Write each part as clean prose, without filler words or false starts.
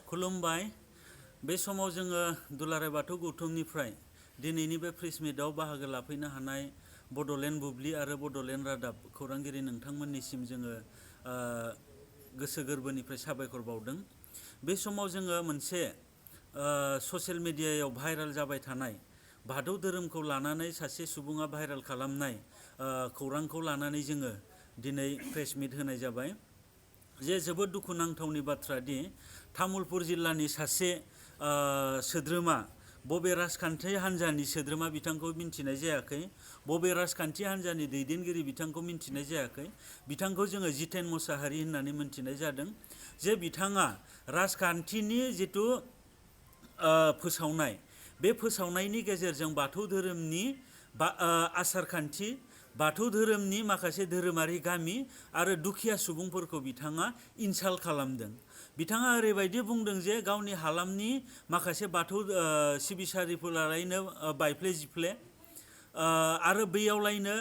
खुलुमबाय। बे समाव जोङो दुलाराय बाथौ गौथुमनिफ्राय दिनैनि बे प्रेस मिटआव बाहागो लाफैनो हानाय बड'लेण्ड बुब्लि आरो बड'लेण्ड रादाब खौरांगिरि नोंथांमोननिसिम जोङो गोसो गोरबोनिफ्राय साबायखर बावदों। बे समाव जोङो मोनसे ससियेल मिडियायाव भाइरेल जाबाय थानाय बाथौ धोरोमखौ लानानै सासे सुबुङा भाइरेल खालामनाय खौरांखौ लानानै जोङो दिनै प्रेस मिट होनाय जाबाय। जे जोबोद दुखुनांथावनि बाथ्रा दि तामुलपुर जिल्लानि सासे सोद्रोमा बबे राजखान्थि हान्जानि सोद्रोमा बिथांखौ मिन्थिनाय जायाखै, बबे राजखान्थि हान्जानि दैदेनगिरि बिथांखौ मिन्थिनाय जायाखै, बिथांखौ जोङो जितेन मुसाहारि होननानै मिन्थिनाय जादों। जे बिथाङा राजखान्थिनि जिथु फोसावनाय, बे फोसावनायनि गेजेरजों बाथौ धोरोमनि आसारखान्थि, बाथौ धोरोमनि माखासे धोरोमारि गामि आरो दुखिया सुबुंफोरखौ बिथाङा इनसाल्ट खालामदों। बिथाङा ओरैबायदि बुंदों जे गावनि हालामनि माखासे बाथौ सिबिसारिफोरालायनो बायफ्ले जिफ्ले आरो बैयावलायनो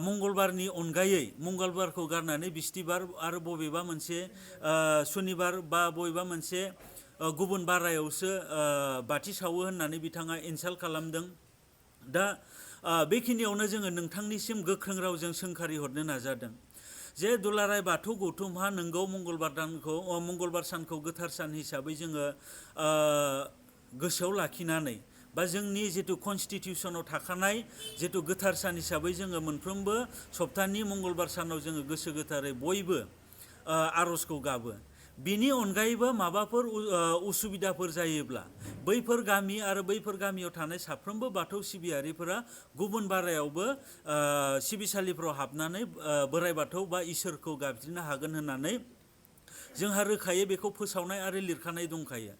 मंगलबारनि अनगायै मंगलबारखौ गारनानै बिस्थिबार आरो बबेबा मोनसे सुनिबार बा बबेबा मोनसे गुबुन बारायावसो बाथि सावो होननानै बिथाङा इनसाल्ट खालामदों। दा बेखिनियावनो जोङो नोंथांनिसिम गोख्रों रावजों सोंखारि हरनो नाजादों जे दुलाराय बाथौ गौथुमहा नोंगौ मंगलबार सानखौ गोथार सान हिसाबै जोङो गोसोआव लाखिनानै बा जोंनि जिथु कनस्टिटिउसनाव थाखानाय जिथु गोथार सान हिसाबै जोङो मोनफ्रोमबो सप्तानि मंगलबार सानाव जोङो गोसो गोथारै बयबो आर'जखौ गाबो। बिनि अनगायैबो माबाफोर उसुबिदाफोर जायोब्ला बैफोर गामि आरो बैफोर गामियाव थानाय साफ्रोमबो बाथौ सिबियारिफोरा गुबुन बारायावबो सिबिसालिफ्राव हाबनानै बोराइ बाथौ बा इसोरखौ गाबज्रिनो हागोन होननानै जोंहा रोखायै बेखौ फोसावनाय आरो लिरखानाय दंखायो।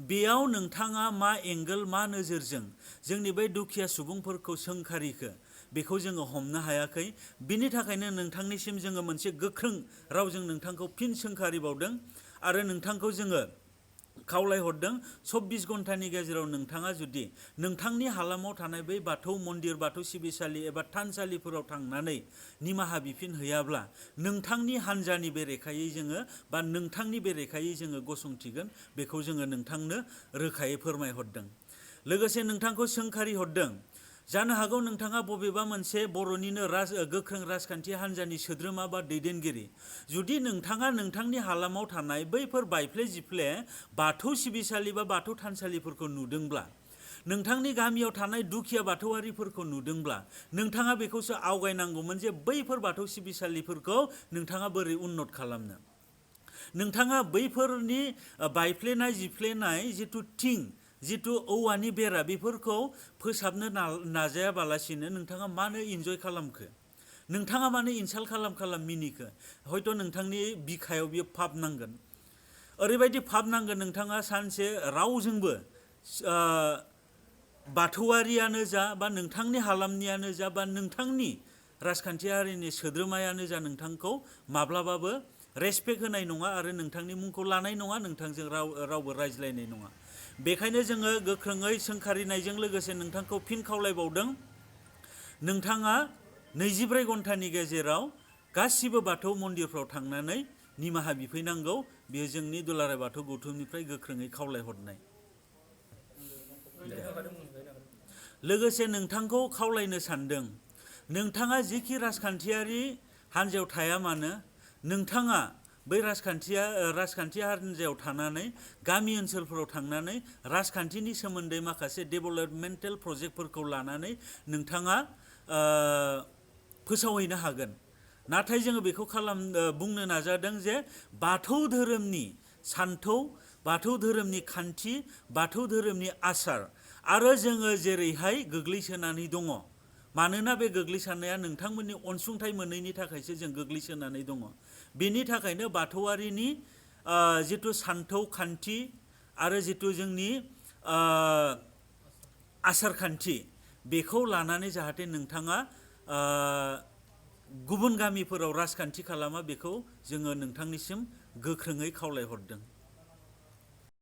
बेयाव नोंथाङा मा एंगोल, मा नोजोरजों जोंनि बै दुखिया सुबुंफोरखौ सोंखारिखो बेखौ जोङो हमनो हायाखै। बिनि थाखायनो नोंथांनिसिम जोङो मोनसे गोख्रों रावजों नोंथांखौ फिन सोंखारिबावदों आरो नोंथांखौ जोङो खावलायहरदों 24 घन्टानि गेजेराव नोंथाङा जुदि नोंथांनि हालामाव थानाय बै बाथौ मन्दिर, बाथौ सिबिसालि एबा थानसालिफोराव थांनानै निमाहा बिफिनहैयाब्ला नोंथांनि हान्जानि बेरेखायै जोङो बा नोंथांनि बेरेखायै जोङो गसंथिगोन, बेखौ जोङो नोंथांनो रोखायै फोरमायहरदों। लोगोसे नोंथांखौ सोंखारि हरदों, जानो हागौ नोंथाङा बबेबा मोनसे बर'निनो गोख्रों राजखान्थि हान्जानि सोद्रोमा बा दैदेनगिरि। जुदि नोंथाङा नोंथांनि हालामाव थानाय बैफोर बायफ्ले जिफ्ले बाथौ सिबिसालि बा बाथौ थानसालिफोरखौ नुदोंब्ला, नोंथांनि गामियाव थानाय दुखिया बाथौआरिफोरखौ नुदोंब्ला नोंथाङा बेखौसो आवगायनांगौमोन जे बैफोर बाथौ सिबिसालिफोरखौ नोंथाङा बोरै उन्नत खालामनो। नोंथाङा बैफोरनि बायफ्लेनाय जिफ्लेनाय जिथु थिं, जिथु औवानि बेरा, बेफोरखौ फोसाबनो नाजायाबालासिनो नोंथाङा मानो इन्जय खालामखो? नोंथाङा मानो इनसाल्ट खालाम मिनिखो? हयथ' नोंथांनि बिखायाव बियो पाप नांगोन। ओरैबायदि पाप नांगोन नोंथाङा सानसे रावजोंबो बाथौआरियानो जा बा नोंथांनि हालामनियानो जा बा नोंथांनि राजखान्थियारिनि सोद्रोमायानो जा नोंथांखौ माब्लाबाबो रेसपेक्ट होनाय नङा आरो नोंथांनि मुंखौ लानाय नङा, नोंथांजों रावबो रायज्लायनाय नङा। बेखायनो जोङो गोख्रोङै सोंखारिनायजों लोगोसे नोंथांखौ फिन खावलायबावदों, नोंथाङा 24 घन्टानि गेजेराव गासिबो बाथौ मन्दिरफ्राव थांनानै निमाहा बिफैनांगौ। बेयो जोंनि दुलाराय बाथौ गौथुमनिफ्राय गोख्रोङै खावलायहरनाय। लोगोसे नोंथांखौ खावलायनो सानदों, नोंथाङा जिखि राजखान्थियारि हान्जायाव थाया मानो, नोंथाङा बै राजखान्थि हान्जायाव थानानै गामि ओनसोलफोराव थांनानै राजखान्थिनि सोमोन्दै माखासे डेभेलपमेन्टेल प्रजेक्टफोरखौ लानानै नोंथाङा फोसावहैनो हागोन। नाथाय जोङो बेखौ बुंनो नाजादों जे बाथौ धोरोमनि सान्थौ, बाथौ धोरोमनि खान्थि, बाथौ धोरोमनि आसार आरो जोङो जेरैहाय गोग्लैसोनानै दङ, मानोना बे गोग्लैसोनाया नोंथांमोननि अनसुंथाइ मोनैनि थाखायसो जों गोग्लैसोनानै दङ। बेनि थाखायनो बाथौआरिनि जिथु सान्थौ खान्थि आरो जिथु जोंनि आसार खान्थि, बेखौ लानानै जाहाथे नोंथाङा गुबुन गामिफोराव राजखान्थि खालामा, बेखौ जोङो नोंथांनिसिम गोख्रोङै खावलायहरदों।